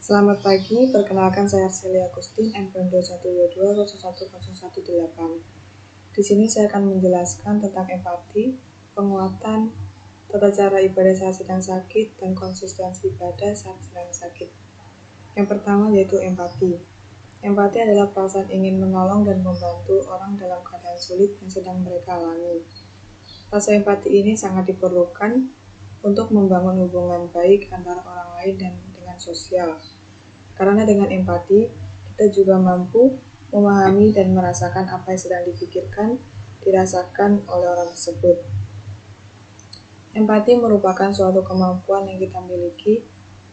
Selamat pagi, perkenalkan saya Arseli Agustin, NPM 212201018. Di sini saya akan menjelaskan tentang empati, penguatan, tata cara ibadah saat sedang sakit, dan konsistensi ibadah saat sedang sakit. Yang pertama yaitu empati. Empati adalah perasaan ingin menolong dan membantu orang dalam keadaan sulit yang sedang mereka alami. Rasa empati ini sangat diperlukan untuk membangun hubungan baik antara orang lain dan dengan sosial. Karena dengan empati, kita juga mampu memahami dan merasakan apa yang sedang dipikirkan, dirasakan oleh orang tersebut. Empati merupakan suatu kemampuan yang kita miliki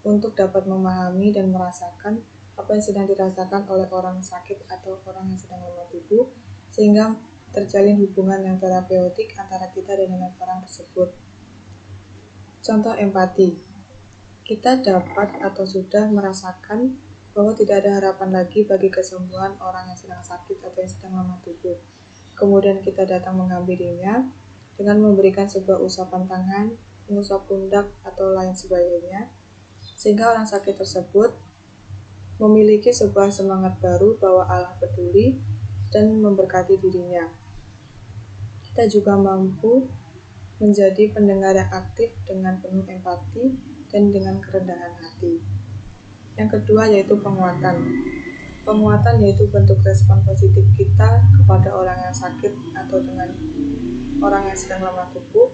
untuk dapat memahami dan merasakan apa yang sedang dirasakan oleh orang sakit atau orang yang sedang lemah tubuh, sehingga terjalin hubungan yang terapeutik antara kita dan dengan orang tersebut. Contoh empati. Kita dapat atau sudah merasakan bahwa tidak ada harapan lagi bagi kesembuhan orang yang sedang sakit atau yang sedang lemah tubuh. Kemudian kita datang menghampirinya dengan memberikan sebuah usapan tangan, mengusap pundak, atau lain sebagainya, sehingga orang sakit tersebut memiliki sebuah semangat baru bahwa Allah peduli dan memberkati dirinya. Kita juga mampu menjadi pendengar yang aktif dengan penuh empati dan dengan kerendahan hati. Yang kedua yaitu penguatan. Penguatan yaitu bentuk respon positif kita kepada orang yang sakit atau dengan orang yang sedang lemah tubuh,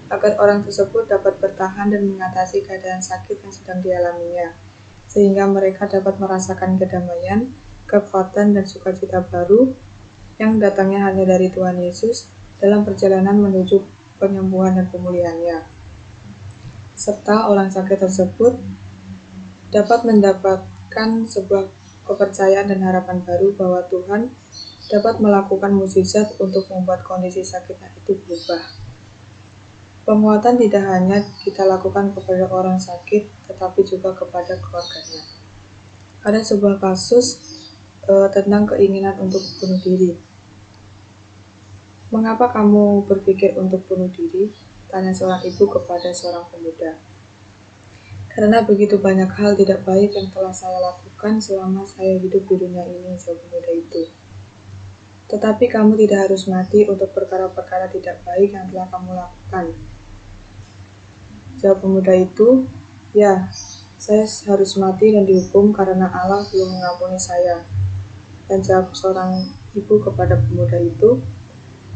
agar orang tersebut dapat bertahan dan mengatasi keadaan sakit yang sedang dialaminya, sehingga mereka dapat merasakan kedamaian, kekuatan, dan sukacita baru yang datangnya hanya dari Tuhan Yesus dalam perjalanan menuju penyembuhan dan pemulihannya. Serta orang sakit tersebut dapat mendapatkan sebuah kepercayaan dan harapan baru bahwa Tuhan dapat melakukan mukjizat untuk membuat kondisi sakitnya itu berubah. Penguatan tidak hanya kita lakukan kepada orang sakit, tetapi juga kepada keluarganya. Ada sebuah kasus tentang keinginan untuk bunuh diri. Mengapa kamu berpikir untuk bunuh diri? Tanya seorang ibu kepada seorang pemuda. Karena begitu banyak hal tidak baik yang telah saya lakukan selama saya hidup di dunia ini, jawab pemuda itu. Tetapi kamu tidak harus mati untuk perkara-perkara tidak baik yang telah kamu lakukan. Jawab pemuda itu, ya, saya harus mati dan dihukum karena Allah belum mengampuni saya. Dan jawab seorang ibu kepada pemuda itu,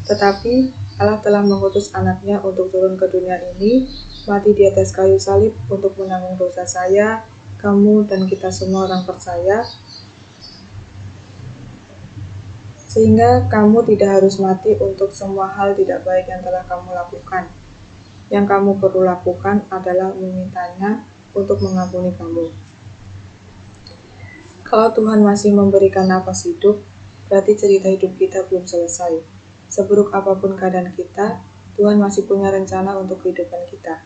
tetapi Allah telah mengutus anaknya untuk turun ke dunia ini, mati di atas kayu salib untuk menanggung dosa saya, kamu, dan kita semua orang percaya, sehingga kamu tidak harus mati untuk semua hal tidak baik yang telah kamu lakukan. Yang kamu perlu lakukan adalah memintanya untuk mengampuni kamu. Kalau Tuhan masih memberikan nafas hidup, berarti cerita hidup kita belum selesai. Seburuk apapun keadaan kita, Tuhan masih punya rencana untuk kehidupan kita.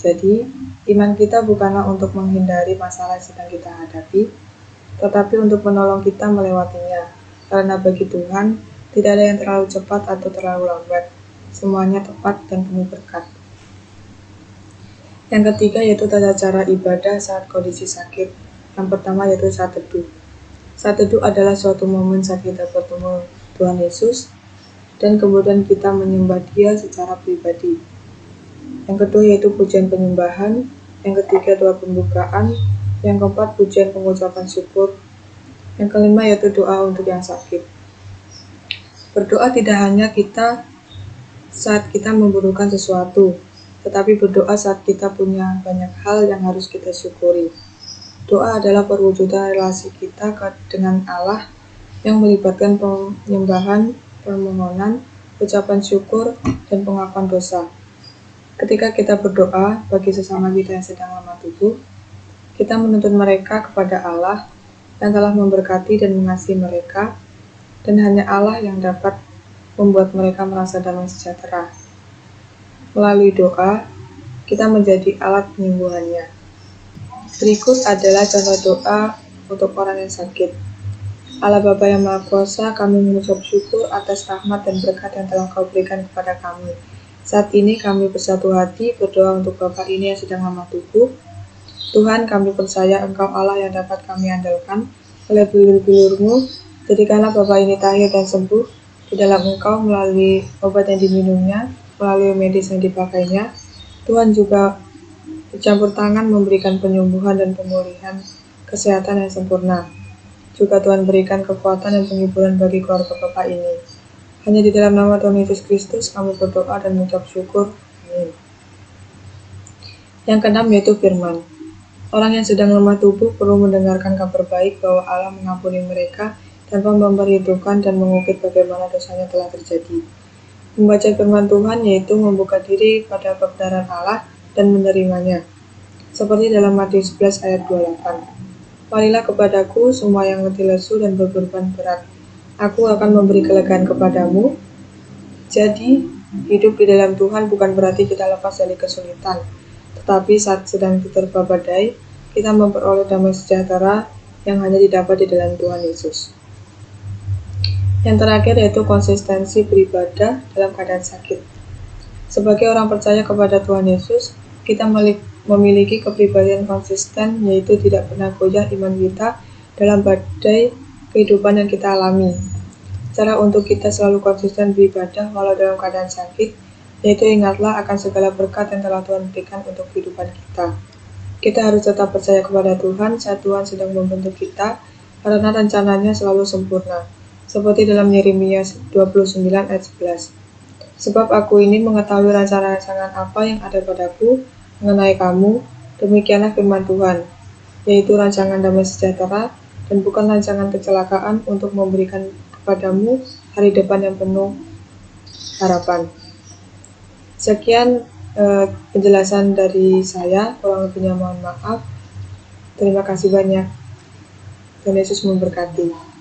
Jadi, iman kita bukanlah untuk menghindari masalah yang sedang kita hadapi, tetapi untuk menolong kita melewatinya. Karena bagi Tuhan, tidak ada yang terlalu cepat atau terlalu lambat. Semuanya tepat dan penuh berkat. Yang ketiga yaitu tata cara ibadah saat kondisi sakit. Yang pertama yaitu saat teduh. Saat teduh adalah suatu momen saat kita bertemu Tuhan Yesus, dan kemudian kita menyembah Dia secara pribadi. Yang kedua yaitu pujian penyembahan, yang ketiga doa pembukaan, yang keempat pujian pengucapan syukur, yang kelima yaitu doa untuk yang sakit. Berdoa tidak hanya kita saat kita membutuhkan sesuatu, tetapi berdoa saat kita punya banyak hal yang harus kita syukuri. Doa adalah perwujudan relasi kita dengan Allah yang melibatkan penyembahan, permohonan, ucapan syukur, dan pengakuan dosa. Ketika kita berdoa bagi sesama kita yang sedang lemah tubuh, kita menuntut mereka kepada Allah yang telah memberkati dan mengasihi mereka, dan hanya Allah yang dapat membuat mereka merasa damai sejahtera. Melalui doa, kita menjadi alat penyembuhannya. Berikut adalah contoh doa untuk orang yang sakit. Allah Bapa yang Maha Kuasa, kami mengucap syukur atas rahmat dan berkat yang telah Kau berikan kepada kami. Saat ini kami bersatu hati berdoa untuk Bapak ini yang sedang lemah tubuh. Tuhan, kami percaya Engkau Allah yang dapat kami andalkan. Oleh bilur-bilur-Mu, jadikanlah Bapak ini tahir dan sembuh di dalam Engkau melalui obat yang diminumnya, melalui medis yang dipakainya. Tuhan juga bercampur tangan memberikan penyembuhan dan pemulihan kesehatan yang sempurna. Juga Tuhan berikan kekuatan dan penghiburan bagi keluarga Bapak ini. Hanya di dalam nama Tuhan Yesus Kristus kami berdoa dan mengucap syukur. Amin. Yang keenam yaitu firman. Orang yang sedang lemah tubuh perlu mendengarkan kabar baik bahwa Allah mengampuni mereka tanpa memperhitungkan dan mengungkit bagaimana dosanya telah terjadi. Membaca firman Tuhan yaitu membuka diri pada kebenaran Allah dan menerimanya. Seperti dalam Matius 11 ayat 28. Marilah kepadaku semua yang letih lesu dan berbeban berat. Aku akan memberi kelegaan kepadamu. Jadi, hidup di dalam Tuhan bukan berarti kita lepas dari kesulitan. Tetapi saat sedang diterpa badai, kita memperoleh damai sejahtera yang hanya didapat di dalam Tuhan Yesus. Yang terakhir yaitu konsistensi beribadah dalam keadaan sakit. Sebagai orang percaya kepada Tuhan Yesus, kita memiliki kepribadian konsisten, yaitu tidak pernah goyah iman kita dalam badai kehidupan yang kita alami. Cara untuk kita selalu konsisten beribadah walau dalam keadaan sakit, yaitu ingatlah akan segala berkat yang telah Tuhan berikan untuk kehidupan kita. Kita harus tetap percaya kepada Tuhan saat Tuhan sedang membentuk kita, karena rencananya selalu sempurna. Seperti dalam Yeremia 29 ayat 11. Sebab aku ini mengetahui rancangan apa yang ada padaku mengenai kamu, demikianlah firman Tuhan, yaitu rancangan damai sejahtera dan bukan rancangan kecelakaan untuk memberikan kepadamu hari depan yang penuh harapan. Sekian penjelasan dari saya, kurang lebihnya mohon maaf. Terima kasih banyak. Tuhan Yesus memberkati.